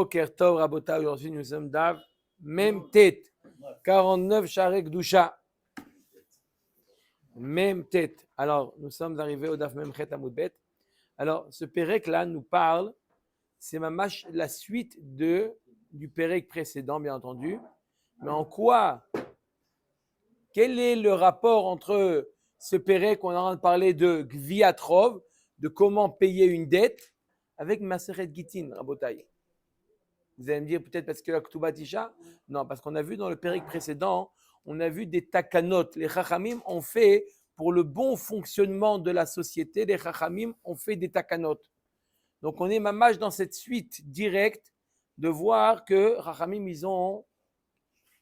Boker Tov, Rabota, aujourd'hui nous sommes Dav, même tête, 49 Sharek Doucha. Même tête. Alors, nous sommes arrivés au Daf Memchet Amoudbet. Alors, ce Pérec là nous parle, c'est la suite du Pérec précédent, bien entendu. Mais en quoi? Quel est le rapport entre ce Pérec qu'on est en train de parler de Gviatrov, de comment payer une dette, avec Maseret Gitin, Rabotai? Vous allez me dire peut-être parce que la Ktuba Tisha? Non, parce qu'on a vu dans le périque précédent, on a vu des takanot. Les Chachamim ont fait, pour le bon fonctionnement de la société, les Chachamim ont fait des takanot. Donc on est mamash dans cette suite directe de voir que Chachamim, ils ont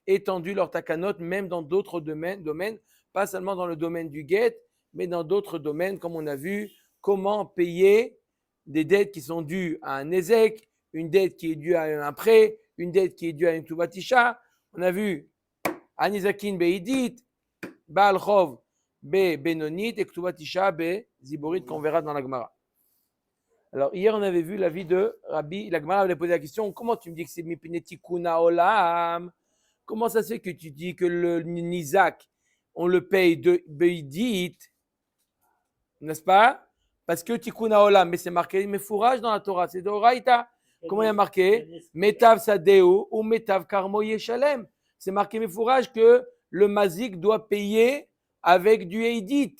étendu leurs takanot même dans d'autres domaines, pas seulement dans le domaine du guet, mais dans d'autres domaines, comme on a vu, comment payer des dettes qui sont dues à un ézek, une dette qui est due à un prêt, une dette qui est due à une tubatisha. On a vu Anizakin Beidit, Baal Chov Be Benonit et Tubatisha Be Ziborit qu'on verra dans la Gemara. Alors hier on avait vu l'avis de Rabbi, la Gemara avait posé la question, comment tu me dis que c'est Mipinetikuna Olam? Comment ça se fait que tu dis que le Nizak, on le paye de Beidit, n'est-ce pas? Parce que Tikuna Olam, mais c'est marqué Mefourage dans la Torah, c'est de Oraïta. Comment il y a marqué? Metav Sadeu ou Metav Karmo Yeshalem. C'est marqué Mefourage que le Mazik doit payer avec du Eidit.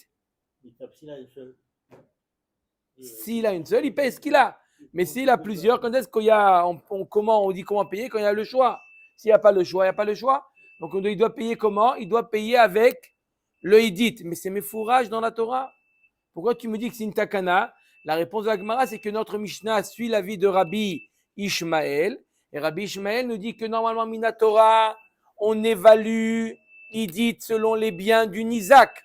S'il a une seule, il paye ce qu'il a. Mais s'il a plusieurs, quand est-ce qu'il y a, on dit comment payer quand il y a le choix? S'il n'y a pas le choix, il n'y a pas le choix. Donc il doit payer comment? Il doit payer avec le Eidit. Mais c'est Mefourage dans la Torah. Pourquoi tu me dis que c'est une takana? La réponse de la Gemara, c'est que notre Mishnah suit l'avis de Rabbi Ishmael. Et Rabbi Ishmael nous dit que normalement, Minatora, on évalue Idit selon les biens du Nizak.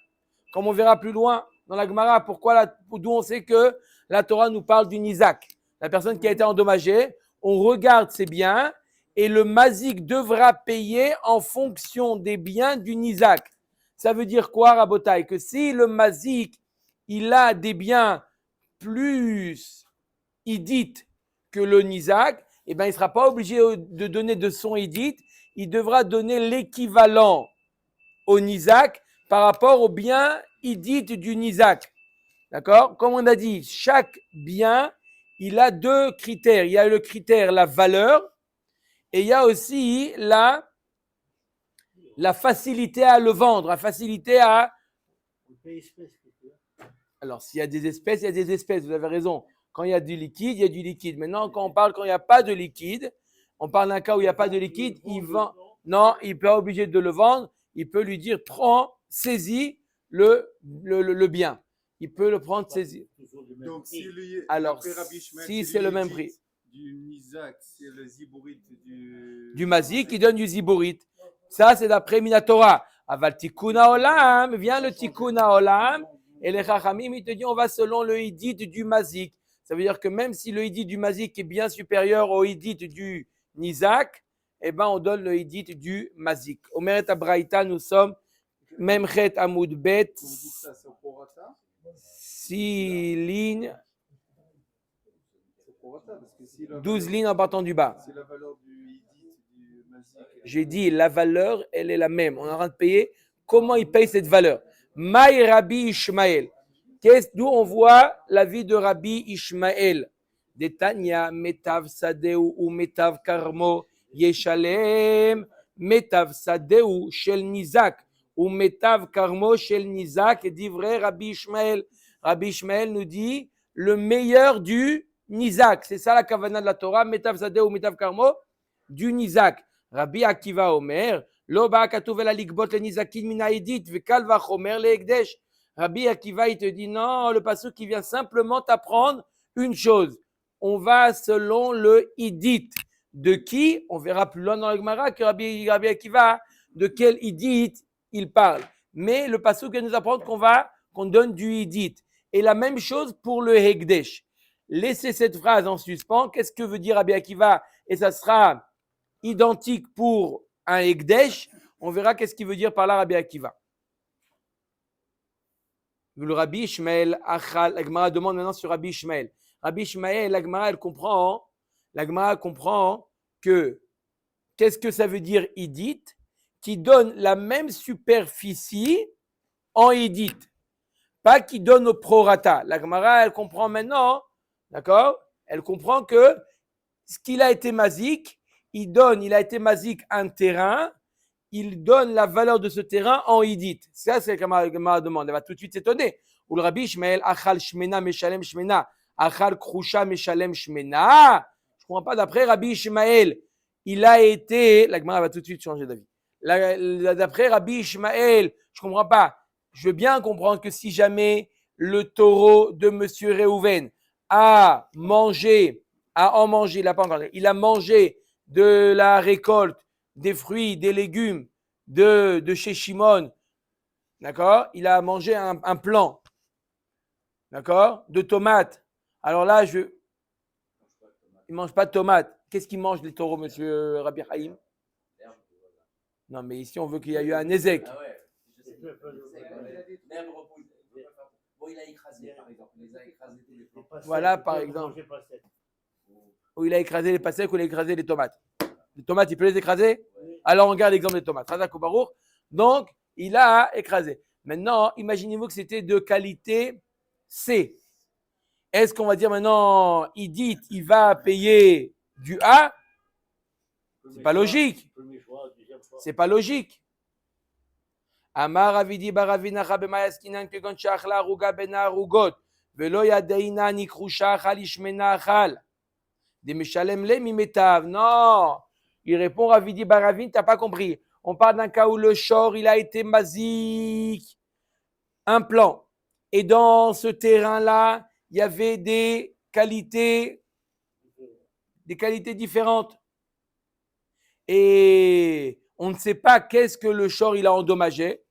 Comme on verra plus loin dans la Gemara, d'où on sait que la Torah nous parle du Nizak. La personne qui a été endommagée, on regarde ses biens et le Mazik devra payer en fonction des biens du Nizak. Ça veut dire quoi, Rabotai? Que si le Mazik, il a des biens plus Idit que le Nizak, eh ben, il ne sera pas obligé de donner de son Idit, il devra donner l'équivalent au Nizak par rapport au bien Idit du Nizak. D'accord? Comme on a dit, chaque bien, il a deux critères. Il y a le critère la valeur et il y a aussi la facilité à le vendre, la facilité à... Alors, s'il y a des espèces, il y a des espèces, vous avez raison. Quand il y a du liquide, il y a du liquide. Maintenant, quand il n'y a pas de liquide, on parle d'un cas où il n'y a pas de liquide, il vend. Non, il n'est pas obligé de le vendre. Il peut lui dire, prends, saisis le bien. Il peut le prendre, saisis. Donc, alors, si c'est le même prix. Du Nizak, c'est le zibourite du Mazik, il donne du zibourite. Ça, c'est d'après Minatora. Aval Tikuna Olam, vient le Tikuna Olam. Et les Chachamim, ils te disent, on va selon le Hidit du Mazik. Ça veut dire que même si le Hidit du Mazik est bien supérieur au Hidit du Nizak, eh ben, on donne le Hidit du Mazik. Omeret Abraïta, nous sommes Memchet Amoud Bet. 6 lignes. 12 lignes en partant du bas. C'est la valeur du Hidit du Mazik. J'ai dit, la valeur, elle est la même. On est en train de payer. Comment il paye cette valeur? Maï Rabbi Ishmael. D'où on voit la vie de Rabbi Ishmael. Detania, Metav Sadeu ou Metav Karmo, Yeshalem, Metav Sadeu, Shel Nizak, ou Metav Karmo, Shel Nizak, et dit vrai Rabbi Ishmael. Rabbi Ishmael nous dit le meilleur du Nizak. C'est ça la kavana de la Torah, Metav Sadeu ou Metav Karmo, du Nizak. Rabbi Akiva Omer, Loba Katouvel Alikbot le Nizakin Minaïdit, Vekal Vachomer le Ekdesh. Rabbi Akiva, il te dit non, le pasuk qui vient simplement t'apprendre une chose. On va selon le Idit. De qui? On verra plus loin dans le Gemara que Rabbi Akiva, de quel Idit il parle. Mais le pasuk vient nous apprendre qu'on donne du Idit. Et la même chose pour le Hekdesh. Laissez cette phrase en suspens. Qu'est-ce que veut dire Rabbi Akiva? Et ça sera identique pour un Hekdesh. On verra qu'est-ce qu'il veut dire par là Rabbi Akiva. Le Rabbi Ishmael, la Gemara demande maintenant sur Rabbi Ishmael. Rabbi Ishmael, la Gemara, elle comprend La Gemara comprend que qu'est-ce que ça veut dire idit? Qui donne la même superficie en idit, pas qui donne au prorata. La Gemara, elle comprend maintenant, d'accord? Elle comprend que ce qu'il a été mazik, il a été mazik un terrain, il donne la valeur de ce terrain en idit. Ça, c'est ce que la Gemara demande. Elle va tout de suite s'étonner. Ou le Rabbi Ishmael, achal shmena meshalem shmena, achal krusha meshalem shmena. Je ne comprends pas. D'après Rabbi Ishmael, il a été. La Gemara va tout de suite changer d'avis. D'après Rabbi Ishmael, je ne comprends pas. Je veux bien comprendre que si jamais le taureau de Monsieur Réhouven a mangé, il a mangé de la récolte, des fruits, des légumes de chez Shimon, d'accord? Il a mangé un plant, d'accord? De tomates. Alors là, il ne mange pas de tomates. Qu'est-ce qu'ils mangent les taureaux, monsieur Rabbi Haïm? Non, mais ici, on veut qu'il y ait eu un ézec. Ah ouais, je sais. L'herbe repousse. Bon, il a écrasé, par exemple. Il les a écrasés tous les plants. Voilà, par exemple. Ou il a écrasé les pastèques ou il a écrasé les tomates. Les tomates, il peut les écraser? Oui. Alors, on regarde l'exemple des tomates. Donc, il a écrasé. Maintenant, imaginez-vous que c'était de qualité C. Est-ce qu'on va dire maintenant, il va payer du A? C'est pas logique. C'est pas logique. Amar Avidi Baravinacha Bemayaskinan Kegon Shachla Ruga Bena Rugot Velo Yadeina Nikrusha Khalishmena Khal de Meshalem Le Mimetav. Non, il répond Ravidi Baravin, t'as pas compris. On parle d'un cas où le shor il a été mazik, un plan. Et dans ce terrain-là, il y avait des qualités différentes. Et on ne sait pas qu'est-ce que le shor il a endommagé.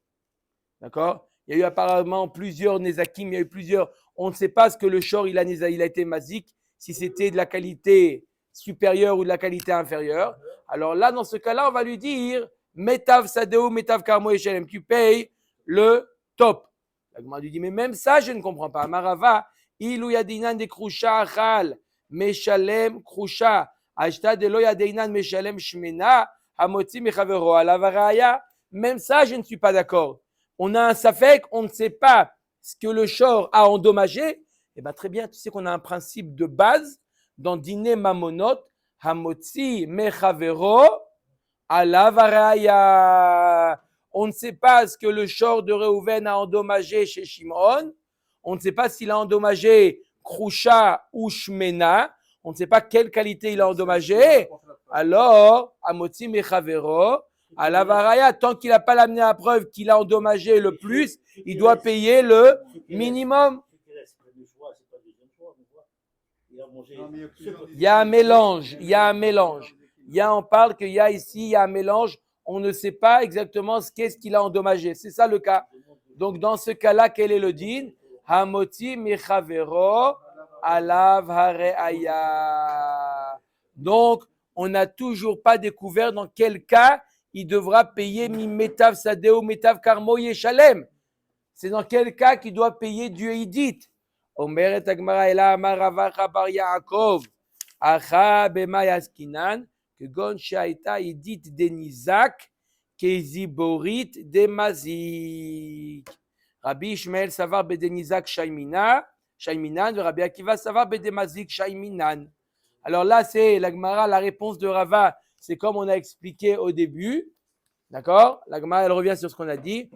D'accord? Il y a eu apparemment plusieurs nezakim, il y a eu plusieurs. On ne sait pas ce que le shor il a été mazik, si c'était de la qualité supérieure ou de la qualité inférieure. Alors là, dans ce cas-là, on va lui dire Metav Sadeo, Metav Karmo Eshelem, tu payes le top. La Gemara lui dit, mais même ça, je ne comprends pas. Marava, Ilou Yadinan de Krusha Achal, Meshalem Krusha, Ashta de Lo Yadinan Meshalem Shmena, Hamotzi Mechavero, Alavaraya. Même ça, je ne suis pas d'accord. On a un safek, on ne sait pas ce que le shor a endommagé. Eh bien, très bien, tu sais qu'on a un principe de base dans Dîner Mamonot, Hamotzi Mechavero, Alavaraya. On ne sait pas ce que le shor de Réhouven a endommagé chez Shimon. On ne sait pas s'il a endommagé Krusha ou Shmena. On ne sait pas quelle qualité il a endommagé. Alors, Amotzi Mechavero, Alavaraya, tant qu'il n'a pas l'amené à preuve qu'il a endommagé le plus, il doit payer le minimum. Il y a un mélange. On parle qu'il y a ici, il y a un mélange. On ne sait pas exactement qu'est-ce qu'il a endommagé. C'est ça le cas. Donc, dans ce cas-là, quel est le din? Hamoti mechavero alav hareaya. Donc, on n'a toujours pas découvert dans quel cas il devra payer mi metav sadeo metav karmo yeshalem. C'est dans quel cas qu'il doit payer du idit. Omer et Agmara ela amar Ravacha bar Yaakov acha bema yaskinan kegon shaita idit denizak keziborit demazik. Rabbi Ishmael savar bedenizak shayminan, Rabbi Akiva savar bedemazik shayminan. Alors là, c'est la Gemara, la réponse de Rava, c'est comme on a expliqué au début, d'accord? La Gemara, elle revient sur ce qu'on a dit.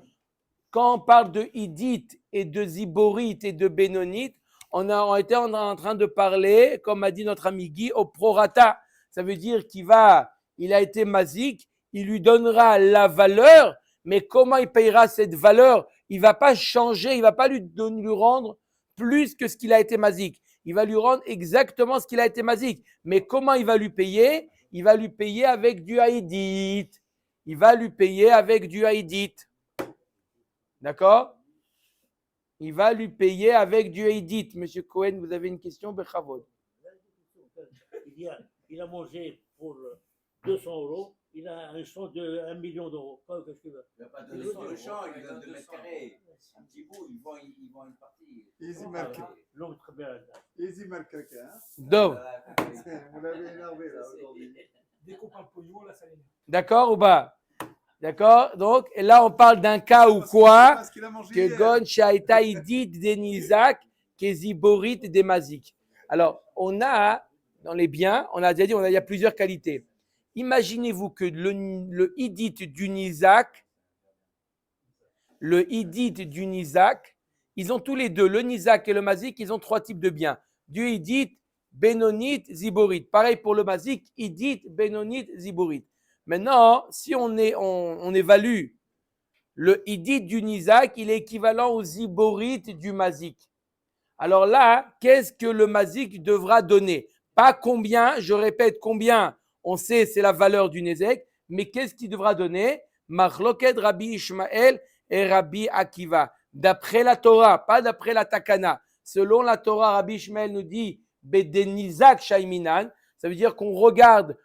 Quand on parle de Idit et de Ziborit et de Benonit, on était en train de parler, comme a dit notre ami Guy, au prorata. Ça veut dire qu'il a été mazik, il lui donnera la valeur, mais comment il payera cette valeur? Il ne va pas changer, il ne va pas lui rendre plus que ce qu'il a été mazik. Il va lui rendre exactement ce qu'il a été mazik. Mais comment il va lui payer? Il va lui payer avec du haïdit. D'accord? Il va lui payer avec du haïdit. Monsieur Cohen, vous avez une question? Bechavod. Il a mangé pour 200 €, il a un champ de 1 million d'euros. Pas que je veux. Il n'a pas donné tout le champ, il donne 2 mètres carrés. Un petit bout, il vend une partie. Easy marqué. L'homme très bien. Easy marqué, hein. Donc, Vous l'avez énervé là aujourd'hui. Dès qu'on parle pognon, là, ça l'énerve. d'accord ou pas? D'accord? Donc, et là, on parle d'un cas où quoi? Parce qu'il a mangé Que hier. Gon Shaita Idit des Nizak, Keziborit des Mazik. Alors, on a, dans les biens, on a déjà dit, il y a plusieurs qualités. Imaginez-vous que le Idit du Nizak, ils ont tous les deux, le Nizak et le Mazik, ils ont 3 types de biens. Du Idit, Benonit, Ziborit. Pareil pour le Mazik, Idit, Benonit, Ziborit. Maintenant, si on évalue le Idit du Nizak, il est équivalent au Ziborit du Mazik. Alors là, qu'est-ce que le Mazik devra donner? Pas combien, je répète combien, on sait c'est la valeur du Nezek, mais qu'est-ce qu'il devra donner? Machloket Rabbi Ishmael et Rabbi Akiva. D'après la Torah, pas d'après la Takana. Selon la Torah, Rabbi Ishmael nous dit Bedenizak Shaiminan. Ça veut dire qu'on regarde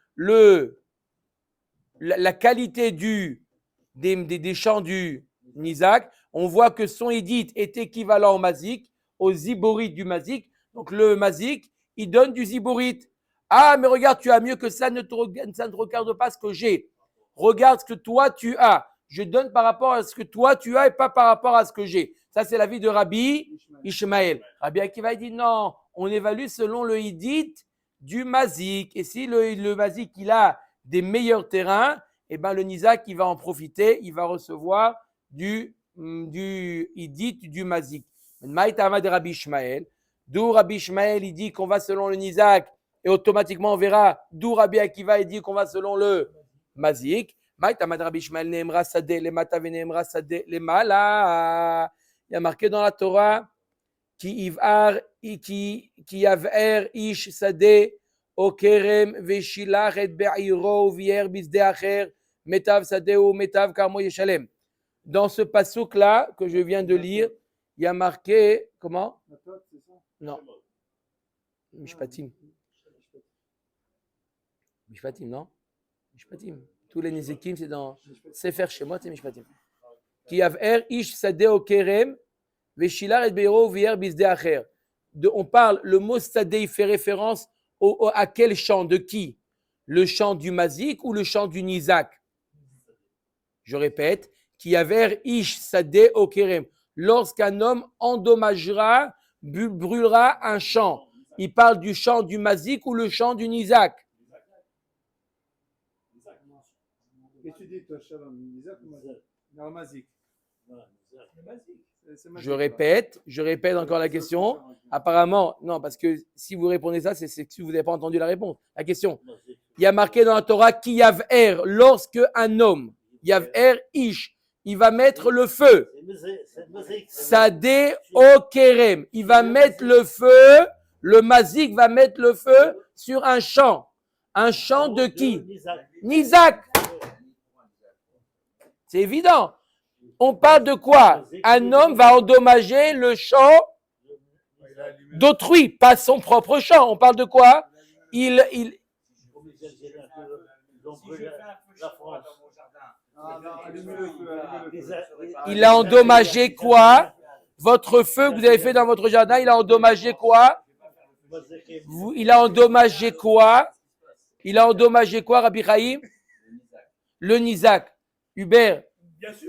la qualité des champs du Nizak. On voit que son Idit est équivalent au Mazik, au Ziborit du Mazik. Donc le Mazik, il donne du Ziborit. Ah, mais regarde, tu as mieux que ça, ça ne te regarde pas ce que j'ai. Regarde ce que toi tu as. Je donne par rapport à ce que toi tu as et pas par rapport à ce que j'ai. Ça, c'est l'avis de Rabbi Ishmael. Rabbi Akiva dit non, on évalue selon le Idit du Mazik. Et si le Mazik, il a des meilleurs terrains, eh ben le Nizak, il va en profiter, il va recevoir du Idit du Mazik. Maïtama de Rabbi Ishmael. D'où Rabbi Ishmael, il dit qu'on va selon le Nizak et automatiquement on verra d'où Rabbi Akiva, il dit qu'on va selon le Mazik. Maïtama de Rabbi Ishmael, Neemra Sadeh, les Mata Veneemra Sadeh, les Mala. Il y a marqué dans la Torah qui yav'er ish sadeh o kerem veshilach et be'iro vier bisde acher metav sadeh ou metav karmo yeshalem. Dans ce passouk là que je viens de lire, il y a marqué comment? Non. Mishpatim. Mishpatim, non? Mishpatim. Tous les Nezikim, c'est dans Sefer Shemot, c'est Mishpatim. Qui yav'er ish sadeh o kerem veshilar et be'iro vier bisde acher. On parle, le mot sadeh, il fait référence à quel champ? De qui? Le champ du Mazik ou le champ du Nizak? Je répète, qui avait ish sadeh au kerem. Lorsqu'un homme endommagera, brûlera un champ. Il parle du champ du Mazik ou le champ du Nizak? Et tu dis, toi, Shalom, Nizak ou Mazik? Non, Mazik. Je répète encore la question. Apparemment, non, parce que si vous répondez ça, c'est que vous n'avez pas entendu la réponse. La question. Il y a marqué dans la Torah qui yav'er, lorsque un homme, yav'er ish, il va mettre le feu. Sadeh o kerem. Il va mettre le feu, le mazik va mettre le feu sur un champ. Un champ de qui? Nizak. C'est évident. On parle de quoi? Un homme va endommager le champ d'autrui, pas son propre champ. On parle de quoi? Il a endommagé quoi? Votre feu que vous avez fait dans votre jardin, il a endommagé quoi? Il a endommagé quoi? Il a endommagé quoi, Rabbi Chaim? Le Nizak. Hubert.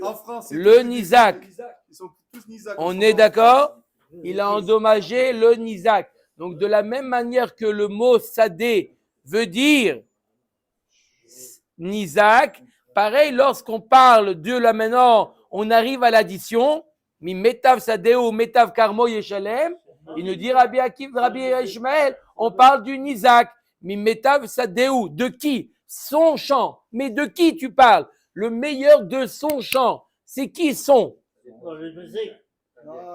En France, le Nizak. Ils sont tous Nizak. On est d'accord? Il a endommagé le Nizak. Donc, de la même manière que le mot Sadeh veut dire Nizak, pareil, lorsqu'on parle de là maintenant, on arrive à l'addition, mi metav Sadeh ou metav karmo yeshalem, il nous dit Rabbi Ishmael, on parle du Nizak, mi metav Sadeh ou, de qui? Son champ. Mais de qui tu parles? Le meilleur de son champ. C'est qui son?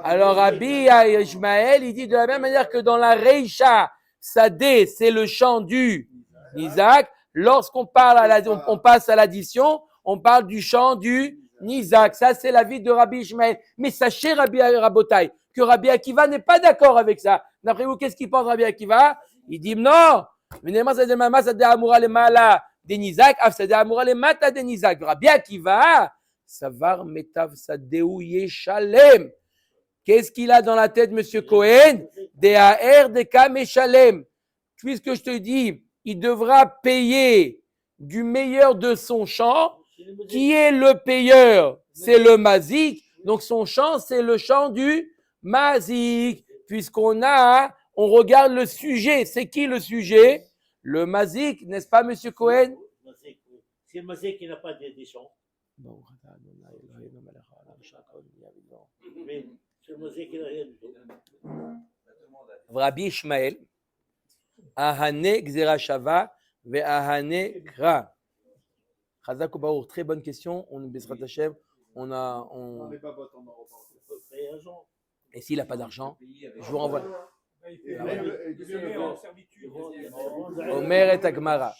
Alors Rabbi Ishmael, il dit de la même manière que dans la Reisha, Sadeh, c'est le champ du Nizak. Lorsqu'on on passe à l'addition, on parle du champ du Nizak. Ça, c'est l'avis de Rabbi Ishmael. Mais sachez, Rabbi Rabotai, que Rabbi Akiva n'est pas d'accord avec ça. D'après vous, qu'est-ce qu'il pense Rabbi Akiva? Il dit non. Denizak, Afsade Amura le Mata Denizak. Rabbi Akiva, Savar Metav Sadeu Yeshalem. Qu'est-ce qu'il a dans la tête, monsieur Cohen? DAR, DK, Meshalem. Puisque je te dis, il devra payer du meilleur de son champ. Qui est le payeur? C'est le Mazik. Donc son champ, c'est le champ du Mazik. Puisqu'on regarde le sujet. C'est qui le sujet? Le Mazik, n'est-ce pas, monsieur Cohen? C'est le Mazik qui n'a pas des champs. Mais c'est le Mazik qui n'a rien du tout. Rabbi Ishmael, Ahane Gzera Shava, Ve Ahane Kra. Chazak Obaour, très bonne question. On est Bezrat Hashem. On n'est pas bot, on en reparle. Et s'il n'a pas d'argent, je vous renvoie. Il est en servitude. Omer et Agmara.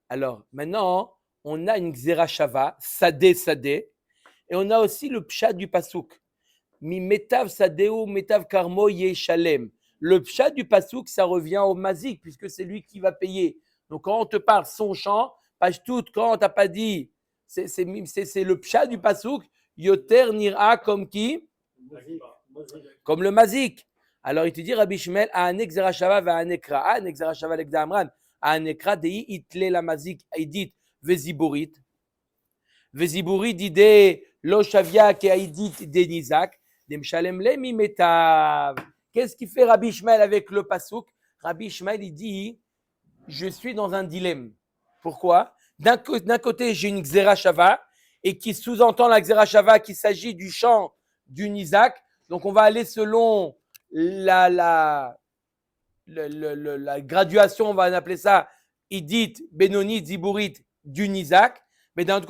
Alors, maintenant, on a une Gzera Shava, Sadé, Sadé, et on a aussi le Pshat du Pasouk. Mi Metav Sadeu, Metav Karmo Yeshalem. Le Pshat du Pasouk, ça revient au Mazik, puisque c'est lui qui va payer. Donc, quand on te parle son champ, page toute, quand on t'a pas dit, c'est le Pshat du Pasouk, Yoter Nira comme qui? Comme le Mazik. Alors, il te dit, Rabbi Shmuel, Ahanek Zerashava va Anekra. Ahanek Zerashava l'Ekda Amran. Anekra dei itle la Mazik. Aidit Veziburit. Veziburit dide lo Shavia ke Aidit Denizak. Demshalem le mimetav. Qu'est-ce qu'il fait Rabbi Shmuel avec le Pasouk? Rabbi Shmuel, il dit, je suis dans un dilemme. Pourquoi? D'un côté, j'ai une Gzera Shava et qui sous-entend la Gzera Shava qu'il s'agit du champ du Nizak. Donc, on va aller selon la graduation, on va appeler ça Idit, Benoni, Ziburit du Nizak. Mais d'un autre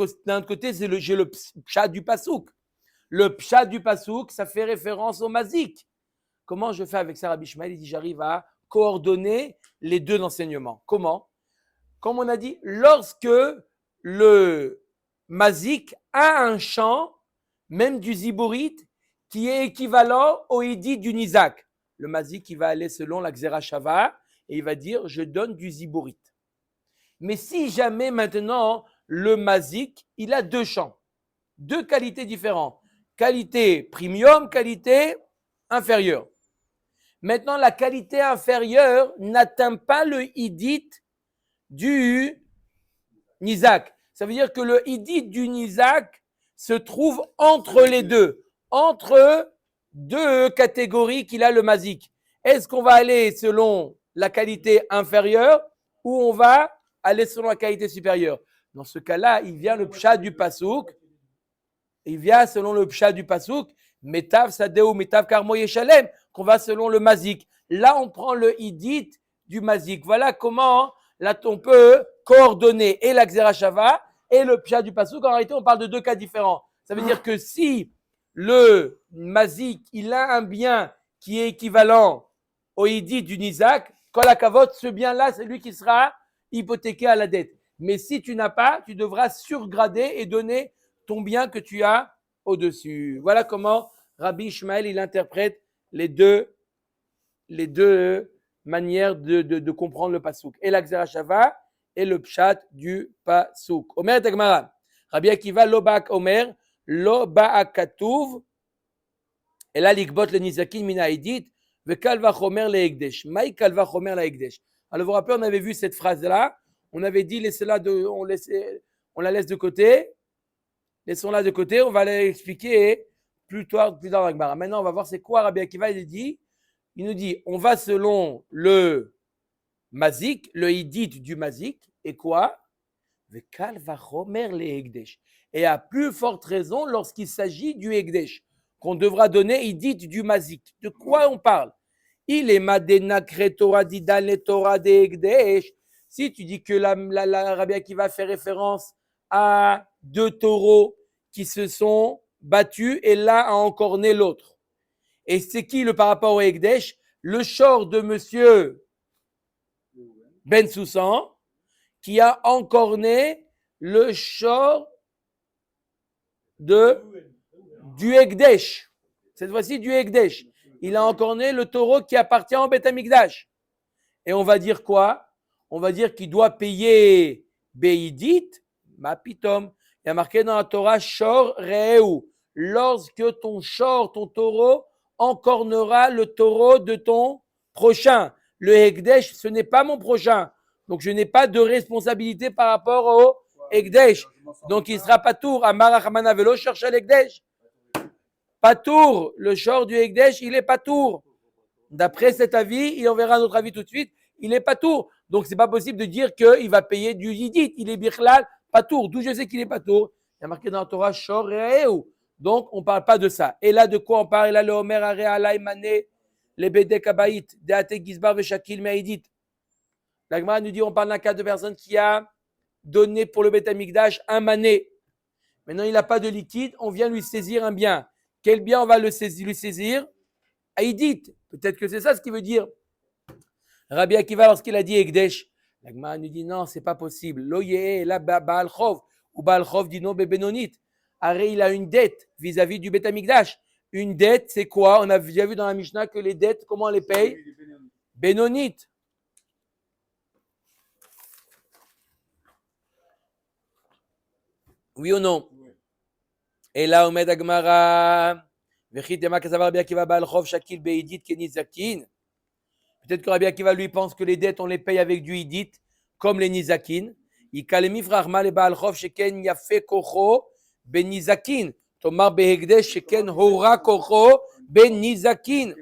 côté, j'ai le Pshat du Pasouk. Le Pshat du Pasouk, ça fait référence au Mazik. Comment je fais avec ça, Rabbi Shmuel? Il dit, j'arrive à coordonner les deux enseignements. Comment? Comme on a dit, lorsque le Mazik a un champ, même du Ziburit, qui est équivalent au Idit du Nizak. Le Mazik, il va aller selon la Gzera Shava et il va dire, je donne du Ziburit. Mais si jamais maintenant, le Mazik, il a deux champs, deux qualités différentes. Qualité premium, qualité inférieure. Maintenant, la qualité inférieure n'atteint pas le Idit du Nizak. Ça veut dire que le Idit du Nizak se trouve entre les deux, entre deux catégories qu'il a le Mazik. Est-ce qu'on va aller selon la qualité inférieure ou on va aller selon la qualité supérieure? Dans ce cas-là, il vient le Pshat du Pasouk. Il vient selon le Pshat du Pasouk, Metav Sadeu, Metav Karmo Yeshalem, qu'on va selon le Mazik. Là, on prend le Idit du Mazik. Voilà comment là, on peut coordonner et la Gzera Shava et le Pshat du Pasouk. En réalité, on parle de deux cas différents. Ça veut dire que si le Mazik, il a un bien qui est équivalent au Idit du Nizak, Kol HaKavod, ce bien-là, c'est lui qui sera hypothéqué à la dette. Mais si tu n'as pas, tu devras surgrader et donner ton bien que tu as au-dessus. Voilà comment Rabbi Ishmael, il interprète les deux manières de comprendre le Pasouk. Et la Gzera Shava et le Pshat du Pasouk. Omer Tagmara. Rabbi Akiva, lo ba'ak Omer, lo ba'ak katuv, et là, l'ikbot le nizakin mina idit, ve kalva chomer le ekdesh. Maï kalva chomer la ekdesh. Alors, vous vous rappelez, on avait vu cette phrase-là. On avait dit, on la laisse de côté. Laissons-la de côté. On va l'expliquer plus tard dans l'Agmara. Maintenant, on va voir c'est quoi Rabbi Akiva. Il nous dit, on va selon le Mazik, le Idit du Mazik. Et quoi? Ve kalva chomer le ekdesh. Et à plus forte raison lorsqu'il s'agit du ekdesh, qu'on devra donner Idit du Mazik. De quoi on parle? Il est Madena Kretora Didan le Torah de Ekdesh. Si tu dis que la Rabbi Akiva fait référence à deux taureaux qui se sont battus et l'un a encore né l'autre. Et c'est qui le par rapport au Ekdesh? Le shor de monsieur Ben Soussan qui a encore né le shor du Ekdesh. Cette fois-ci du Ekdesh. Il a encore né le taureau qui appartient au Beth Amikdash. Et on va dire quoi? on va dire qu'il doit payer Beidit, Mapitom. Il y a marqué dans la Torah, Shor Reu. Lorsque ton shor, ton taureau, encornera le taureau de ton prochain. Le Hekdesh, ce n'est pas mon prochain. Donc, je n'ai pas de responsabilité par rapport au Hekdesh. Donc, il sera patour. Amar Hamana Velo cherche l'Hekdesh. Patour, le shor du Hekdesh, il est patour. D'après cet avis, et on verra notre avis tout de suite, il est patour. Donc, c'est pas possible de dire qu'il va payer du Yidit. Il est Birklal, patour. D'où je sais qu'il est patour? Il y a marqué dans la Torah, Shor Re'eu. Donc, on ne parle pas de ça. Et là, de quoi on parle? Là, le Omer Are Alay Mané, les Bedek Abayit, Deate Gizbar Veshakil Meidit. La Gemara nous dit, on parle d'un cas de personne qui a donné pour le Beth Amikdash un mané. Maintenant, il n'a pas de liquide, on vient lui saisir un bien. Quel bien on va lui saisir? Aïdit. Peut-être que c'est ça ce qu'il veut dire. Rabbi Akiva, lorsqu'il a dit Ekdesh, la Gemara nous dit, non, c'est pas possible. Loye, là, Baal Chov, ou Baal Chov dit non, Benonit. Aré, il a une dette vis-à-vis du Beth Amikdash. Une dette, c'est quoi? On a déjà vu dans la Mishnah que les dettes, comment on les paye? Benonit. Oui ou non? Et là, Omed Agmara, Vechitema Kasavar Rabbi Akiva Baal Chov Shakil Beidit Kenizakin. Peut-être que Rabbi Akiva lui pense que les dettes, on les paye avec du Idit, comme les Nizakin. Ikalemi Frachma le Baal Chov Sheken Yafe Kocho Ben Nizakin. Tomar Behegdesh Sheken Hora Kocho Ben Nizakin.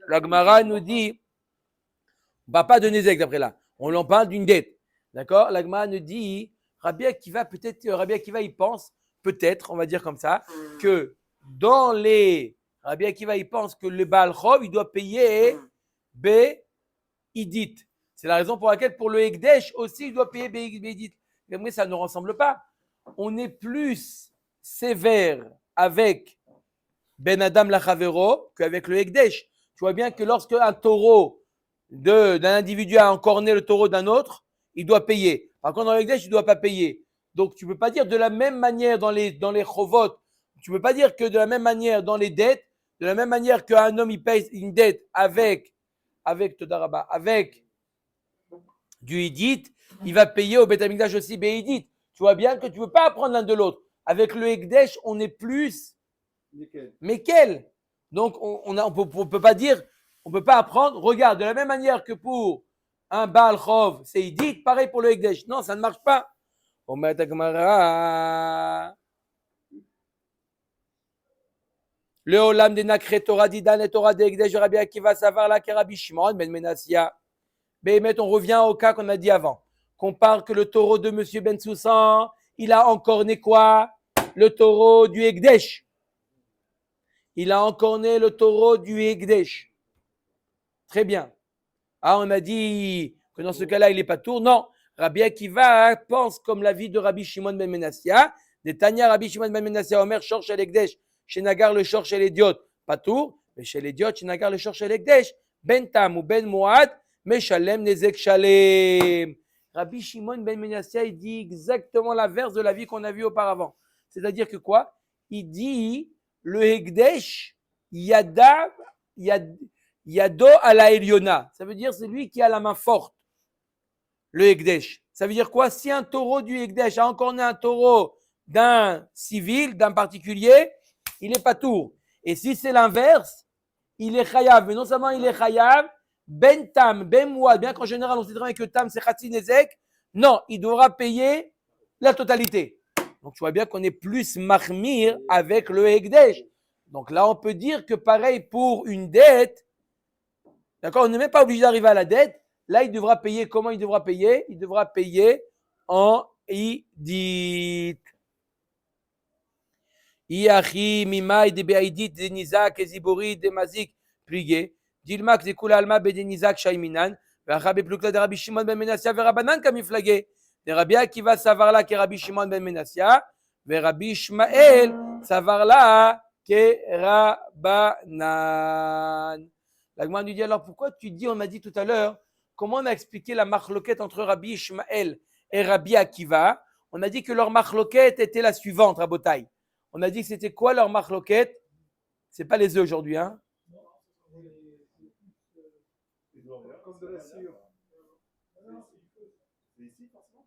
La Gemara nous dit, on ne va pas de Nizek d'après là. On en parle d'une dette. D'accord? La Gemara nous dit, Rabbi Akiva, peut-être, Rabbi Akiva, il pense, peut-être, on va dire comme ça, que dans les. Rabbi Akiva, il pense que le Baal Chov, il doit payer Be'idit. C'est la raison pour laquelle, pour le Hekdesh aussi, il doit payer Be'idit. Mais ça ne ressemble pas. On est plus sévère avec Ben Adam Lachavero qu'avec le Hekdesh. Tu vois bien que lorsque un taureau d'un individu a encorné le taureau d'un autre, il doit payer. Par contre, dans le Hekdesh, il ne doit pas payer. Donc, tu ne peux pas dire de la même manière dans les chovot, tu ne peux pas dire que de la même manière dans les dettes, de la même manière qu'un homme il paye une dette avec du Hidit, il va payer au Beth Amikdash aussi Be'idit. Tu vois bien que tu ne peux pas apprendre l'un de l'autre. Avec le Hekdesh, on est plus Mekel. Donc, on ne peut pas dire, on ne peut pas apprendre. Regarde, de la même manière que pour un Baal Chov, c'est Hidit, pareil pour le Hekdesh. Non, ça ne marche pas. Omer Agmara. Le Olam de Nakre Torah Didan et Torah de Hekdesh Rabbi Akiva Savar la Rabbi Shimon Ben Menassia. Béhémet, on revient au cas qu'on a dit avant. Qu'on parle que le taureau de Monsieur Ben Soussan, il a encorné quoi? Le taureau du Hekdesh. Il a encorné le taureau du Hekdesh. Très bien. Ah, on a dit que dans ce cas-là, il n'est pas tour. Non. Rabbi Akiva pense comme l'avis de Rabbi Shimon Ben Menassia. De Tanya Rabbi Shimon Ben Menassia, Omer, Shor chez l'Hekdesh. Chez Nagar, le Shor chez l'Idiot. Pas tour. Mais chez l'Idiot, chez Nagar, le Shor chez l'Hekdesh. Ben Tam ou Ben Moad. Mais Shalem Nezek Shalem. Rabbi Shimon Ben Menassia, il dit exactement l'inverse de l'avis qu'on a vu auparavant. C'est-à-dire que quoi? Il dit le Hekdesh, Yado à la Eliona. Ça veut dire c'est lui qui a la main forte. Le Hekdesh. Ça veut dire quoi? Si un taureau du Hekdesh a encorné un taureau d'un civil, d'un particulier, il n'est pas tour. Et si c'est l'inverse, il est chayav. Mais non seulement il est chayav, ben tam, ben mouad, bien qu'en général on sait très bien que tam c'est khatsi nezek, non, il devra payer la totalité. Donc tu vois bien qu'on est plus mahmir avec le Hekdesh. Donc là on peut dire que pareil pour une dette, d'accord, on n'est même pas obligé d'arriver à la dette. Là, il devra payer. Comment il devra payer? Il devra payer en Idit. Iachi, Mimaï, de Beidit, de Nizak, Ezibori, de Mazik, Plié. Dilmak, de Koulalma, de Nizak, Shaiminan. Verrabe Plukla de Rabbi Shimon Ben Menassia, Verrabanan, Kamiflagé. De Rabbi Akiva Savarla, que Rabbi Shimon Ben Menassia. Verrabi Ishmael, Savarla, que Rabbanan. La Gemara nous dit alors pourquoi tu dis, on m'a dit tout à l'heure, comment on a expliqué la marloquette entre Rabbi Ishmael et Rabbi Akiva? On a dit que leur marloquette était la suivante, Rabotai. On a dit que c'était quoi leur marloquette? C'est pas les œufs aujourd'hui, hein? C'est ici, forcément.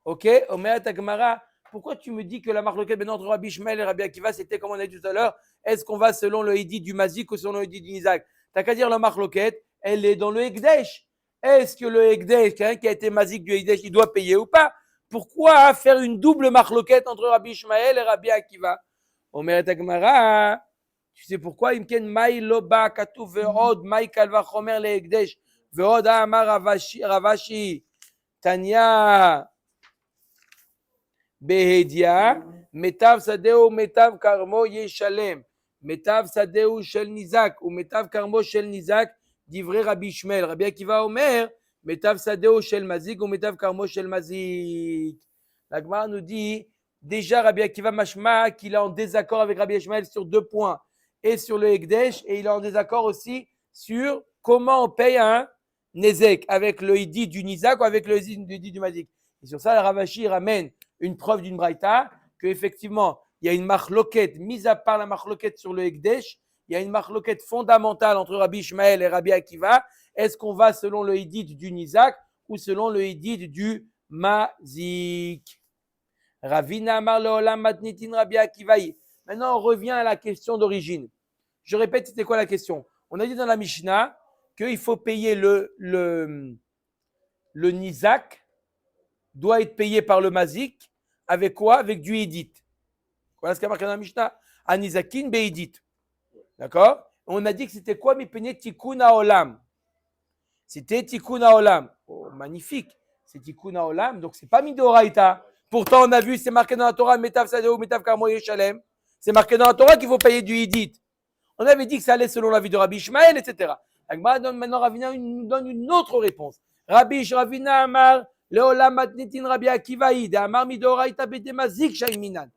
Ok, Omer Tagmara, pourquoi tu me dis que la marloquette entre Rabbi Ishmael et Rabbi Akiva, c'était comme on a dit tout à l'heure, est-ce qu'on va selon le Hidi du Mazik ou selon le Hidi du Nizak? T'as qu'à dire la marloquette, elle est dans le Hekdesh. Est-ce que le Hekdesh, quelqu'un qui a été Mazik du Hekdesh, il doit payer ou pas? Pourquoi faire une double marloquette entre Rabbi Ishmael et Rabbi Akiva? Omer Tagmara, tu sais pourquoi? Imken Maï Loba Katou Ve'od Maï Kalva Chomer le Hekdesh Ve'od Amar Ravashi Tanya Behedia, Metav Sadeu, Metav Karmo Yeshalem, Metav Sadeu Shel Nizak, ou Metav Karmo Shel Nizak, d'Ivré Rabbi Ishmael. Rabbi Akiva Omer, Metav Sadeu Shel Mazik, ou Metav Karmo Shel Mazik. La Gemara nous dit, déjà Rabbi Akiva Mashma, qu'il est en désaccord avec Rabbi Ishmael sur 2 points, et sur le Hekdesh, et il est en désaccord aussi sur comment on paye un Nezek, avec le Hidi du Nizak ou avec le Hidi du Mazik. Et sur ça, le Ravashi ramène une preuve d'une braïta, qu'effectivement, il y a une marloquette, mise à part la marloquette sur le Hekdesh, il y a une marloquette fondamentale entre Rabbi Ishmael et Rabbi Akiva. Est-ce qu'on va selon le Hidid du Nizak ou selon le Hidid du Mazik? Ravina Amar Leolam Matnitin Rabbi Akivaï. Maintenant, on revient à la question d'origine. Je répète, c'était quoi la question? On a dit dans la Mishnah qu'il faut payer le Nizak, doit être payé par le Mazik, avec quoi? Avec du Hidit. Voilà ce qu'il y a marqué dans la Mishnah. Anizakin Beidit. D'accord? On a dit que c'était quoi? Mipene Tikkun Haolam. C'était Tikkun Haolam. Oh, magnifique. C'est Tikkun Haolam, donc c'est pas Midoraita. Pourtant, on a vu, c'est marqué dans la Torah, Metav Sadeu, Metav Karmo Yeshalem. C'est marqué dans la Torah qu'il faut payer du Hidit. On avait dit que ça allait selon la vie de Rabbi Ishmael, etc. Maintenant, Ravina nous donne une autre réponse. Ravina Amar, Leolam Matnitin Rabbi Akivaïd, Amar Midoraita Bedemazik Shaiminan.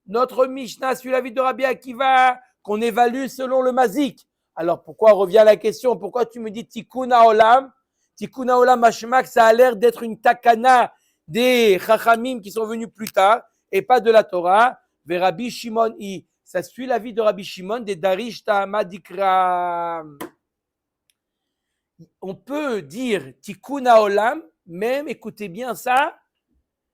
Notre Mishnah suit la vie de Rabbi Akiva, qu'on évalue selon le Mazik. Alors, pourquoi revient la question? Pourquoi tu me dis Tikkun Haolam? Tikkun Haolam Hashmak, ça a l'air d'être une takana des Chachamim qui sont venus plus tard, et pas de la Torah. Ve Rabbi Shimon I. Ça suit la vie de Rabbi Shimon, des Darish Ta'ama Dikra. On peut dire Tikkun Haolam, même, écoutez bien ça,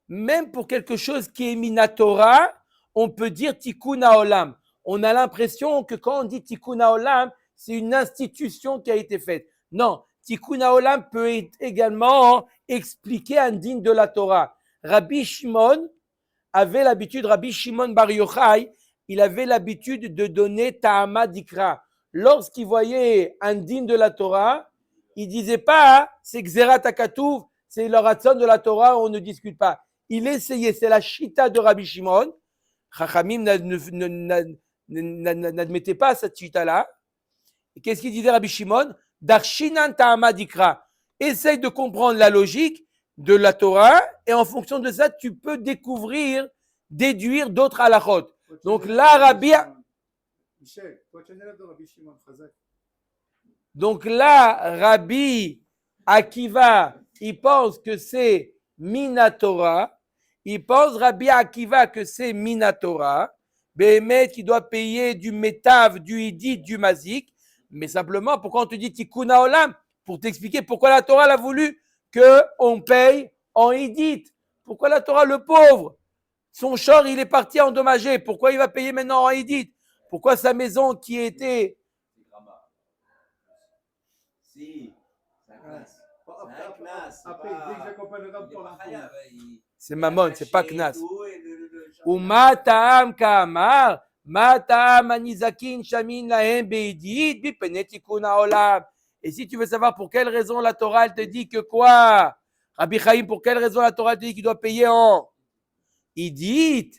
même pour quelque chose qui est Minatora, on peut dire Tikkun Haolam. On a l'impression que quand on dit Tikkun Haolam, c'est une institution qui a été faite. Non, Tikkun Haolam peut également expliquer un digne de la Torah. Rabbi Shimon avait l'habitude, Rabbi Shimon Bar Yochai, il avait l'habitude de donner Ta'ama Dikra. Lorsqu'il voyait un digne de la Torah, il disait pas, c'est Xerat HaKatuv, c'est le ratzon de la Torah, on ne discute pas. Il essayait, c'est la shita de Rabbi Shimon. Chachamim n'admettait pas cette shita-là. Et qu'est-ce qu'il disait Rabbi Shimon? Darshinan Ta'ama Dikra. Essaye de comprendre la logique de la Torah et en fonction de ça, tu peux déduire d'autres halachot. Donc là, Rabbi... Michel, toi tu es un élève de Rabbi Shimon Chazak. Donc là, Rabbi Akiva, il pense que c'est Minatora. Il pense, Rabbi Akiva, que c'est Minatora. Béhémet qui doit payer du Metav, du Hidit, du Mazik. Mais simplement, pourquoi on te dit Tikkun Haolam? Pour t'expliquer pourquoi la Torah l'a voulu qu'on paye en Hidit. Pourquoi la Torah, le pauvre, son char, il est parti endommagé. Pourquoi il va payer maintenant en Hidit? Pourquoi sa maison qui était... Si, c'est un classe. Après, dès que j'accompagne le rab pour la C'est Mammon, c'est pas Knas. Ou Mata'am Kamar, Mata'am Anizakin Shamin Lahem Beidit, Bipene Tikkun Haolam. Et si tu veux savoir pour quelle raison la Torah elle te dit que quoi? Rabbi Chaim, pour quelle raison la Torah elle te dit qu'il doit payer en Hidit?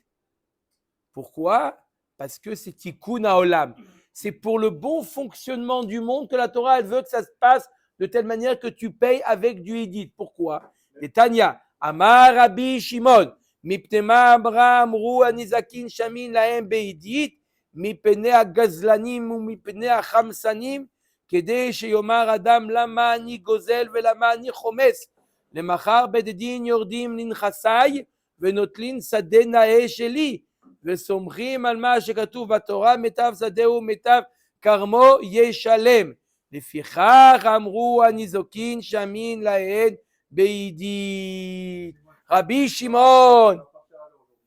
Pourquoi? Parce que c'est Tikkun Haolam. C'est pour le bon fonctionnement du monde que la Torah elle veut que ça se passe de telle manière que tu payes avec du Hidit. Pourquoi? Et Tanya, Amar Rabbi Shimon, Miptema Abraham Ru Anizakin Shamin Lahem Beidit, Mipene Agazlanim ou Mipene Achamsanim, Kede Sheyomar Adam Lama Ani Gozel Velama Ani Chomes, Lemachar Bededin Yordim Linchasai, Venotlin Sadenae Sheli, Vesomrim Alma Shekatuv Batorah, Metav Sadeu, Metav Karmo Yeshalem. לפיכך אמרו הניזוקין שמין להן beidit. Rabbi Shimon,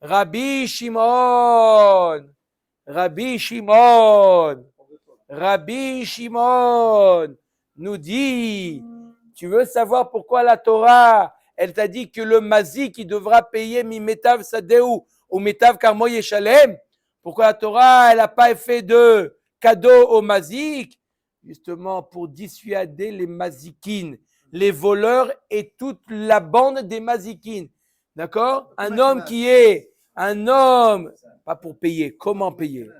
Rabbi Shimon, Rabbi Shimon, Rabbi Shimon nous dit, tu veux savoir pourquoi la Torah, elle t'a dit que le mazik, il devra payer mi metav sadeu ou metav karmo yeshalem? Pourquoi la Torah, elle n'a pas fait de cadeau au mazik? Justement, pour dissuader les mazikines, les voleurs et toute la bande des mazikines. D'accord? Un homme qui est un homme, pas pour payer, comment payer?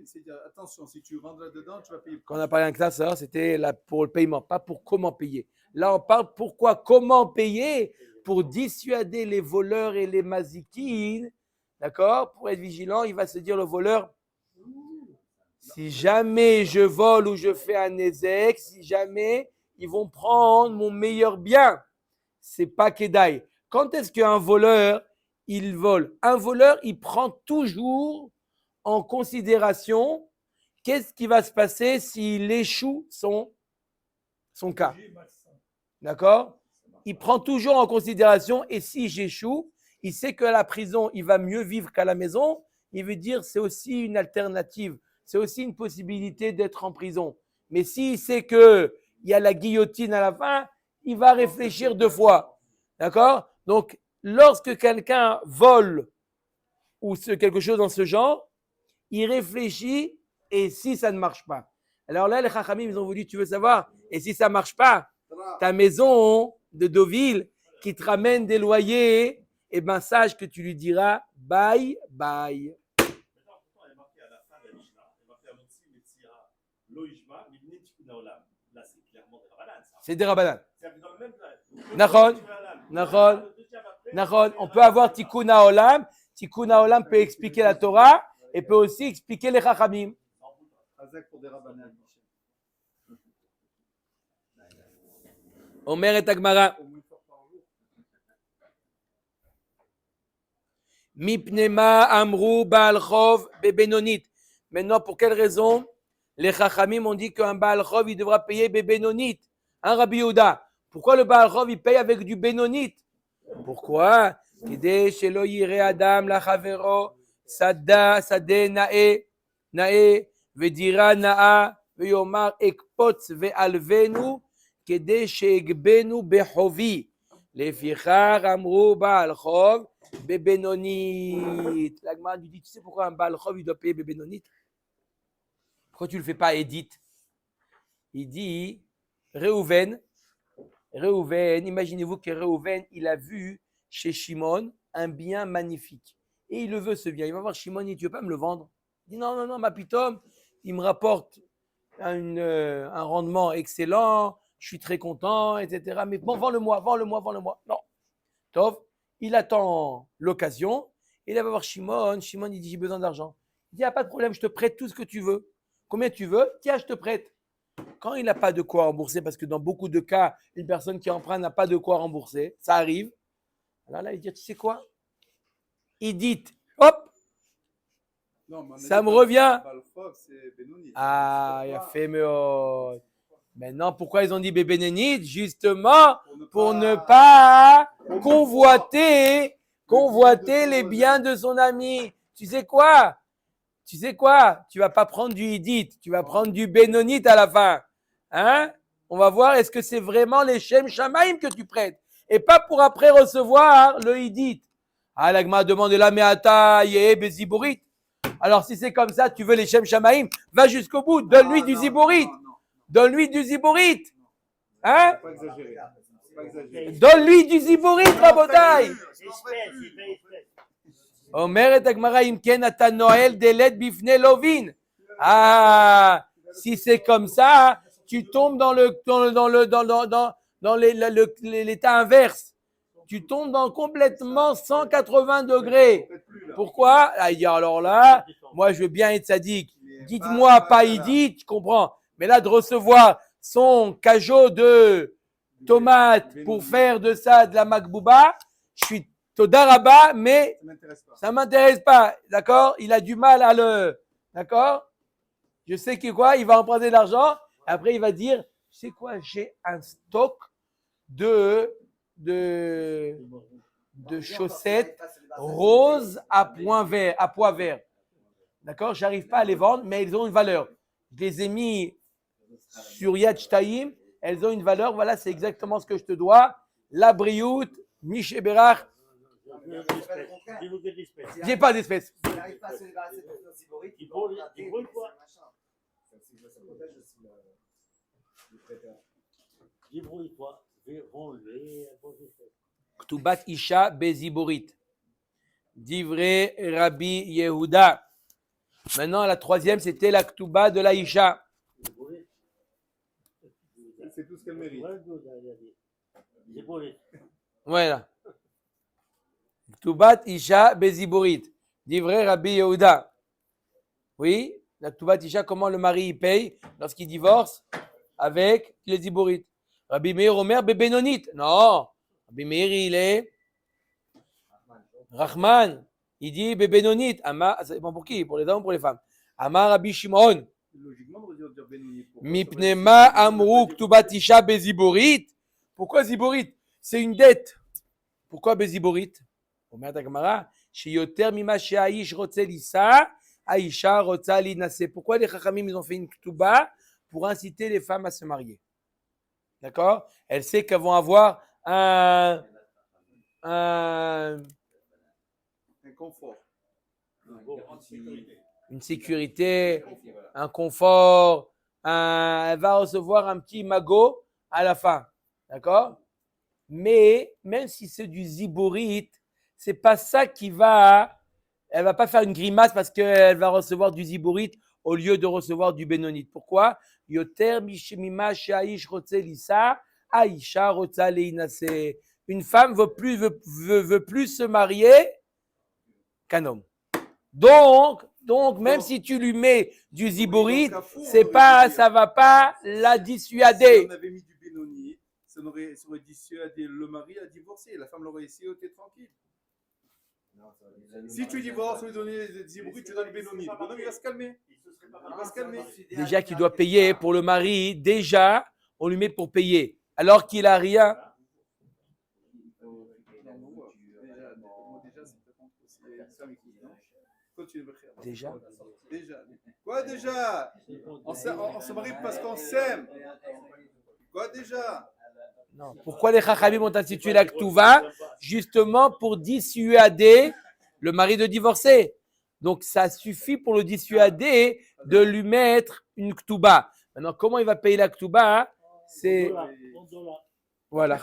C'est-à-dire, attention, si tu rentres là-dedans, tu vas payer. Quand on a parlé en classe, ça, c'était là pour le paiement, pas pour comment payer. Là, on parle pourquoi, comment payer pour dissuader les voleurs et les mazikines. D'accord? Pour être vigilant, il va se dire le voleur, si jamais je vole ou je fais un ézec, si jamais ils vont prendre mon meilleur bien, c'est pas Kedaï. Quand est-ce qu'un voleur, il vole? Un voleur, il prend toujours en considération qu'est-ce qui va se passer s'il échoue son cas. D'accord? Il prend toujours en considération, et si j'échoue, il sait qu'à la prison, il va mieux vivre qu'à la maison. Il veut dire c'est aussi une alternative, c'est aussi une possibilité d'être en prison. Mais s'il sait qu'il y a la guillotine à la fin, il va réfléchir 2 fois. D'accord? Donc, lorsque quelqu'un vole ou quelque chose dans ce genre, il réfléchit, et si ça ne marche pas? Alors là, les Chachamim, ils ont voulu, tu veux savoir, et si ça ne marche pas, ta maison de Deauville qui te ramène des loyers, eh bien, sache que tu lui diras bye bye. C'est des rabanan. Nachon, nachon, nachon. On peut avoir Tikkun Haolam. Tikkun Haolam peut expliquer la Torah et peut aussi expliquer les Chachamim. Omer et Agmara. Mipnema amru Baal Chov bebenonit. Maintenant, pour quelle raison les Chachamim ont dit qu'un Baal Chov, il devra payer bebenonit? Un Rabbi Yehuda. Pourquoi le Baal Chov, il paye avec du benonit? Pourquoi? Kidei shelo yireh adam lachavero sade nae vedira naa veyomar ekpotz ve'alvenu kidei sheegbenu bechovi lefichar amru Baal Chov bebenonit. La Gemara lui dit, tu sais pourquoi un Baal Chov, il doit payer bebenonit? Pourquoi tu ne le fais pas Edith? Il dit, Réhouven, imaginez-vous que Réhouven, il a vu chez Shimon un bien magnifique. Et il le veut ce bien. Il va voir Shimon, il dit, tu ne veux pas me le vendre? Il dit, non, ma pitom, il me rapporte un rendement excellent, je suis très content, etc. Mais bon, vends-le-moi. Non. Tov, il attend l'occasion, et il va voir Shimon, il dit, j'ai besoin d'argent. Il dit, il n'y a pas de problème, je te prête tout ce que tu veux. Combien tu veux? Tiens, je te prête. Quand il n'a pas de quoi rembourser, parce que dans beaucoup de cas, une personne qui emprunte n'a pas de quoi rembourser, ça arrive. Alors là, il dit, tu sais quoi? Il dit, hop, non, ça me revient. Ah, il a fait mieux. Maintenant, pourquoi ils ont dit Bébenonit? Justement, pour ne pas convoiter les biens de son ami. Tu sais quoi? Tu vas pas prendre du Hidit, tu vas prendre du Benonit à la fin. Hein? On va voir, est-ce que c'est vraiment les Shem Shamaim que tu prêtes? Et pas pour après recevoir le Hidit. Ah, l'Agma demande la Meata Yehe Beziborit. Alors, si c'est comme ça, tu veux les Shem Shamaim, va jusqu'au bout, donne-lui du Ziborit. Donne-lui du Ziborit. Hein? Donne-lui du Ziborit, Rabotai. Omeret Agmara imken ata Noël delet bifne lovin. Ah, si c'est comme ça, tu tombes dans l'état inverse. Tu tombes dans complètement 180 degrés. Pourquoi? Alors là, moi je veux bien être sadique. Dites-moi pas Idit, je comprends. Mais là, de recevoir son cajot de tomates pour faire de ça de la makbouba, je suis Todaraba, mais ça ne m'intéresse pas. D'accord? Il a du mal à le. D'accord? Je sais que quoi? Il va emprunter de l'argent. Après, il va dire, tu sais quoi? J'ai un stock de chaussettes roses à pois vert. D'accord? J'arrive pas à les vendre, mais elles ont une valeur. Je les ai mis sur Yad Shtaim, elles ont une valeur. Voilà, c'est exactement ce que je te dois. La briout, Mishéberach. J'ai pas d'espèce. Il n'arrive pas à se débarrasser de nos ziborites. Il brûle quoi? Ça protège aussi le prêteur. Débrouille-toi, vends-les. Ktubat Isha Beziborit. Divrei Rabbi Yehuda. Maintenant, la troisième, c'était la Ktuba de la Isha. C'est tout ce qu'elle mérite. Voilà. Ktubat Isha Beziborit. Divrei Rabbi Yehuda. Oui, la Ktubat Isha, comment le mari y paye lorsqu'il divorce avec les Ziborit. Rabbi Meir Omer Bebenonit. Non. Rabbi Meir, il est Rahman. Il dit Bebenonit. C'est bon pour qui? Pour les hommes ou pour les femmes? Amar Rabbi Shimon. Logiquement, on aurait dû dire Benoni. Mipnema Amrou Ktubat Isha Beziborit. Pourquoi Ziborit? C'est une dette. Pourquoi Beziborit? Omer Tagmara. Sheyoter Mima Sheaish Rotzel Issa. Aisha Rotzal Inase. Pourquoi les Chachamim ils ont fait une Ktuba? Pour inciter les femmes à se marier. D'accord? Elles savent qu'elles vont avoir un confort. Une sécurité, un confort, elle va recevoir un petit magot à la fin. D'accord? Mais même si c'est du ziborit, c'est pas ça qui va. Elle va pas faire une grimace parce qu'elle va recevoir du ziborit au lieu de recevoir du bénonite. Pourquoi? Yoter mishmima shaish rotzel issa, Aisha rotzal leinase. Une femme veut plus se marier qu'un homme. Donc, même si tu lui mets du ziborit, ça va pas la dissuader. Si on avait mis du bénoni, ça aurait dissuadé le mari à divorcer. La femme l'aurait essayé, t'es tranquille. Si tu divorces, on lui donne des ziborit, tu donnes le bénoni. Le bonhomme, il va se calmer. Déjà qu'il doit payer pour le mari, déjà, on lui met pour payer. Alors qu'il a rien. Déjà. Quoi déjà? On se marie parce qu'on s'aime. Quoi déjà? Non. Pourquoi les Chachamim ont institué la Ktuva? Justement pour dissuader le mari de divorcer. Donc ça suffit pour le dissuader de lui mettre une Ktuba. Maintenant, comment il va payer la Ktuba? C'est. Voilà,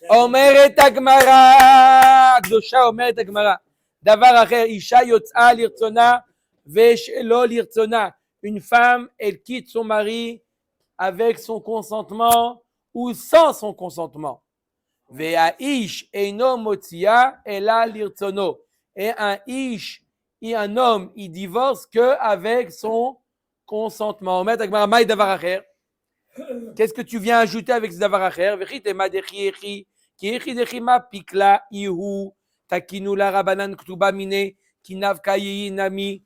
Omeret Agmara. Gdosha Omeret Agmara. Davar acher, Isha yotza lirtzona, veshelo lirtzona. Une femme, elle quitte son mari avec son consentement ou sans son consentement. Ve'aish eino motzia ela lirtzono. Et un ish et un homme, il divorce que avec son consentement. Omet agmara maï davar acher. Qu'est-ce que tu viens ajouter avec ce davar acher? Vechitema dechi echi, ki echi dechima pikla ihu. Takinula rabanan ktuba mine kinav kayi nami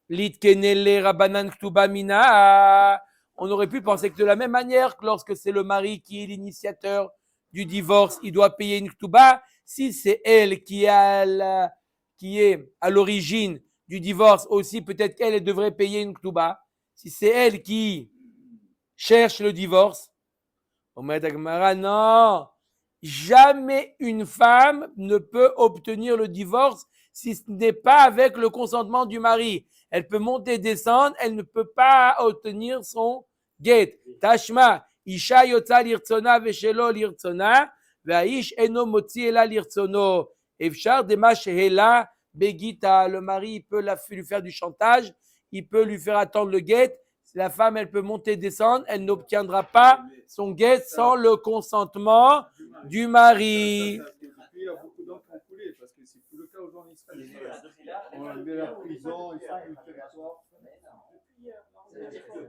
litkenele rabanan ktuba mina. On aurait pu penser que de la même manière que lorsque c'est le mari qui est l'initiateur du divorce, il doit payer une ktuba. Si c'est elle qui est à l'origine du divorce aussi, peut-être qu'elle devrait payer une ktuba. Si c'est elle qui cherche le divorce, Omer Agmara, non. Jamais une femme ne peut obtenir le divorce si ce n'est pas avec le consentement du mari. Elle peut monter, descendre, elle ne peut pas obtenir son get. Tashma, Isha yotza lirtzona veshelo lirtzona, ve'aish eno motzi ela lirtzono. Efshar dema shehela begita. Le mari peut lui faire du chantage, il peut lui faire attendre le get. La femme, elle peut monter, descendre, elle n'obtiendra pas son get sans le consentement du mari. Il y a beaucoup d'hommes qui ont coulé, parce que c'est plus le cas aujourd'hui en Israël. On a mis la prison, il faut plus le territoire. Ça veut dire qu'il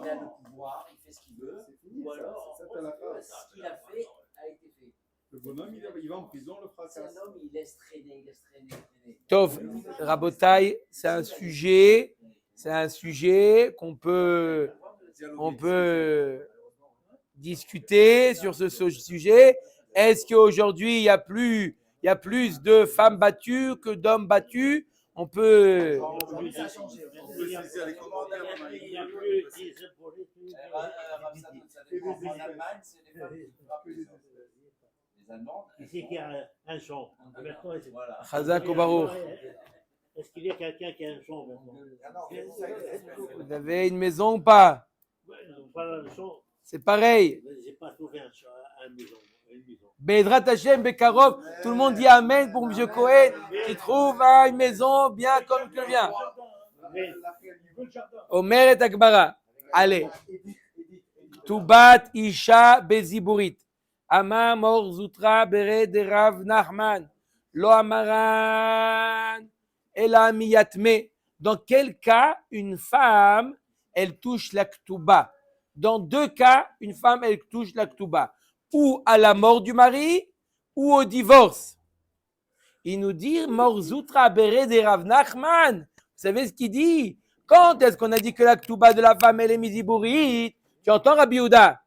a le pouvoir, il fait ce qu'il veut, ou alors ce qu'il a fait a été fait. Le bonhomme, il va en prison, le fracasse. C'est un homme, il laisse traîner. Tov, Rabotai, c'est un sujet qu'on peut discuter sur ce sujet. Est-ce qu'aujourd'hui, il y a plus de femmes battues que d'hommes battus? On peut... Ça a changé. On peut saisir les commentaires. Il y a plus 10 épaulettes. En Allemagne, c'est les femmes qui frappent les hommes. Les Allemandes. Ici, il y a un son. Maintenant, Voilà. Chazak ou Baruch. Est-ce qu'il y a quelqu'un qui a un son maintenant? Vous avez une maison ou pas? Voilà le son. C'est pareil. J'ai pas trouvé une maison. Bedrat Hashem, Bekarov, tout le monde dit Amen pour M. Cohen, qui trouve une maison bien comme il vient. Omer et Akbara. Allez. Tubat Isha Beziburit. Ama Mor Zutra Bere de Rav Nachman. Lo Amaran. Ela Miyatme. Dans quel cas une femme, elle touche la Ktuba? Dans deux cas, une femme, elle touche la Ktuba. Ou à la mort du mari, ou au divorce. Il nous dit, Morzutra Bere de Rav Nachman. Vous savez ce qu'il dit? Quand est-ce qu'on a dit que la Ktuba de la femme, elle est mizibourite? Tu entends Rabbi Yehuda?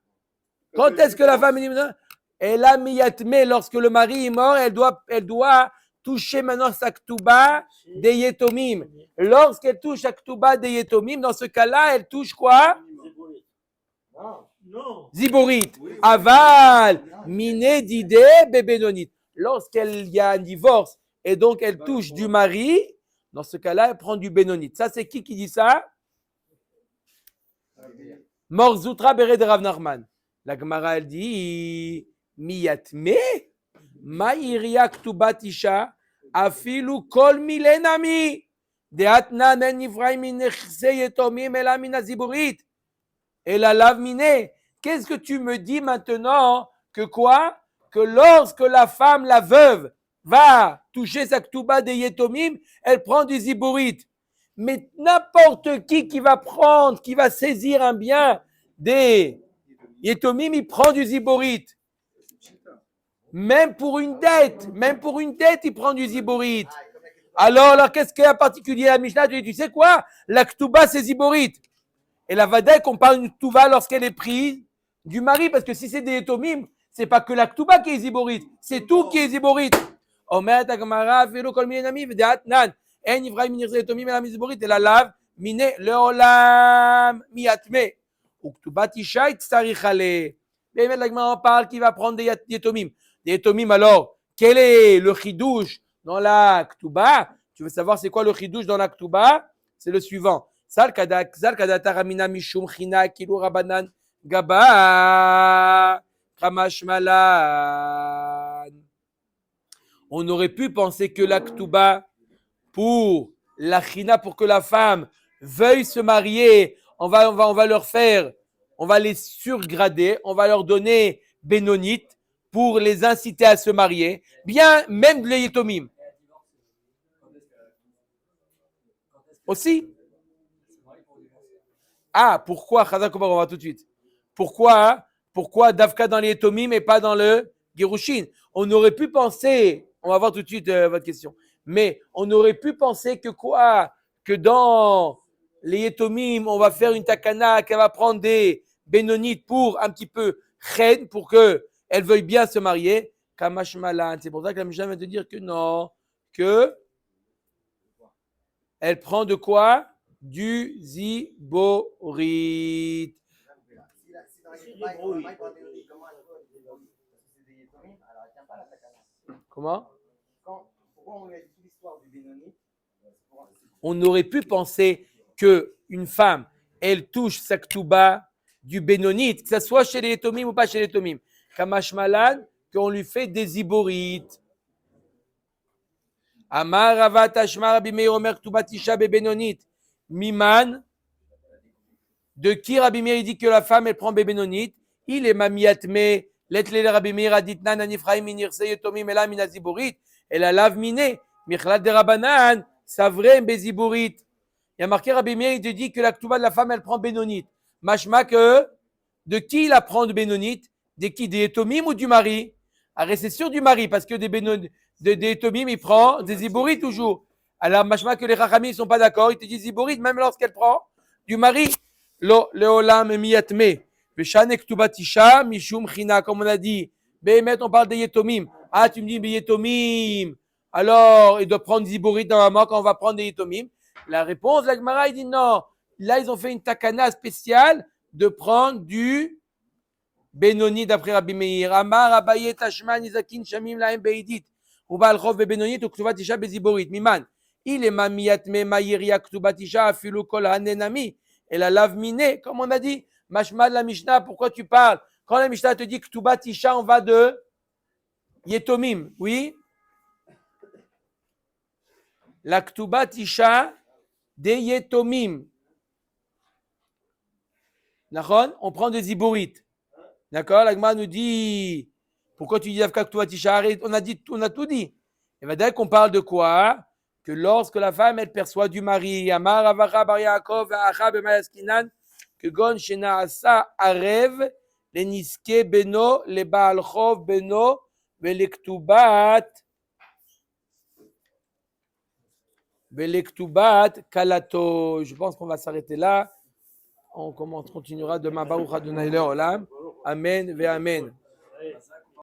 Quand est-ce que la femme est mizibourite? Elle a miyatme, lorsque le mari est mort, elle doit toucher maintenant sa Ktuba des Yetomim. Lorsqu'elle touche la Ktuba des Yetomim, dans ce cas-là, elle touche quoi? Non. Ziborit, aval, miné d'idée, bébénonite. Lorsqu'il y a un divorce et donc elle touche du mari, dans ce cas-là, elle prend du bénonite. Ça, c'est qui dit ça? Morzutra Bere de Rav Nachman. La Gemara, elle dit, miyatme, ma'iria ktubat isha, afilu kol milenami, deatna nen nivraim min nechse yetomim ela min aziburit. Et la lave minée. Qu'est-ce que tu me dis maintenant que quoi? Que lorsque la femme, la veuve, va toucher sa ktuba des yetomim, elle prend du zibourite. Mais n'importe qui va prendre, qui va saisir un bien des yetomim, il prend du zibourite. Même pour une dette, il prend du zibourite. Alors qu'est-ce qu'il y a particulier à la Mishnah? Tu sais quoi? La ktuba, c'est zibourite. Et la vadek, on parle d'une ktuba lorsqu'elle est prise du mari, parce que si c'est des yetomim, c'est pas que la ktuba qui est ziborite, c'est tout qui est ziborite. Omer tagamara velo kol minami v'deat nan en ivraim minirze yetomim elam ziborite la lave mine leolam miatme ou ktubat isha tzarich ale. Mais la Gemara parle qui va prendre des yetomim. Des yetomim, alors quel est le chidouche dans la ktuba? Tu veux savoir c'est quoi le chidouche dans la ktuba? C'est le suivant. Zal kadata ramina mishum china kilu rabanan gaba kamash malan. On aurait pu penser que la ktuba pour la china, pour que la femme veuille se marier, on va leur faire, on va les surgrader, on va leur donner bénonite pour les inciter à se marier, bien même les yetomim. Aussi. Ah, pourquoi? On va tout de suite. Pourquoi Davka dans les Yetomim et pas dans le Gerushin? On aurait pu penser, on va voir tout de suite votre question, mais on aurait pu penser que quoi? Que dans les Yetomim, on va faire une takana, qu'elle va prendre des bénonites pour un petit peu chen, pour qu'elle veuille bien se marier. Kamash malan. C'est pour ça que la Mishnah vient de dire que non, que elle prend de quoi? Du ziborit. Comment? On aurait pu penser que une femme, elle touche sa ktuba du bénonite, que ce soit chez les Yetomim ou pas chez les Yetomim. Kamash malan, qu'on lui fait des ziborites. Amar Ravat Ashmar Rabbi Meir Omer Ktubat Isha Bénonit. Miman, de qui Rabbi Meir dit que la femme elle prend bénonite? Il est mamiatme, letle Rabbi Meir aditnan anifraim minirse yetomim ela minaziburit, et la lave miné, michlat de rabanan, savrem beziburit. Il y a marqué Rabbi Meir, il te dit que la ktuba de la femme elle prend bénonite. Mashma que, de qui il apprend de bénonite? De qui? Des yetomim ou du mari? Alors c'est sûr du mari, parce que des yetomim il prend des ziburit toujours. Alors, machma que les rachamim ne sont pas d'accord, ils te disent ziborit, même lorsqu'elle prend du mari. Leolam miyatme, Peshan ektubatisha mishum china, comme on a dit. Bémet, on parle des yetomim. Ah, tu me dis, mais yetomim. Alors, il doit prendre ziborit normalement quand on va prendre des yetomim. La réponse, la Gemara, il dit non. Là, ils ont fait une takana spéciale de prendre du Benoni d'après Rabbi Meir. Amar Abaye Tashman Izakin Shamim Lahem Beidit. Ubal Chov Benoni Tuktubatisha Beziborit. Miman. Il est mamiyat me mayiria Ktubatisha afilu kol hanenami. Et la lave minée, comme on a dit. Mashma de la Mishnah, pourquoi tu parles? Quand la Mishnah te dit Ktubatisha, on va de Yetomim. Oui? La Ktubatisha des Yetomim. D'accord? On prend des ziborites. D'accord? L'Agma nous dit, pourquoi tu dis Avka Ktubatisha? Arrête, on a tout dit. Et bien dès qu'on parle de quoi? Que lorsque la femme, elle perçoit du mari, Amar Avacha Bar Yaakov, Acha Bemayaskinan, que Gon Shena Asa Arev, les Niske Beno, les Baal Chov Beno, Velektubat Kalato. Je pense qu'on va s'arrêter là. On continuera demain. Baruch Adonai Le'olam. Amen ve Amen.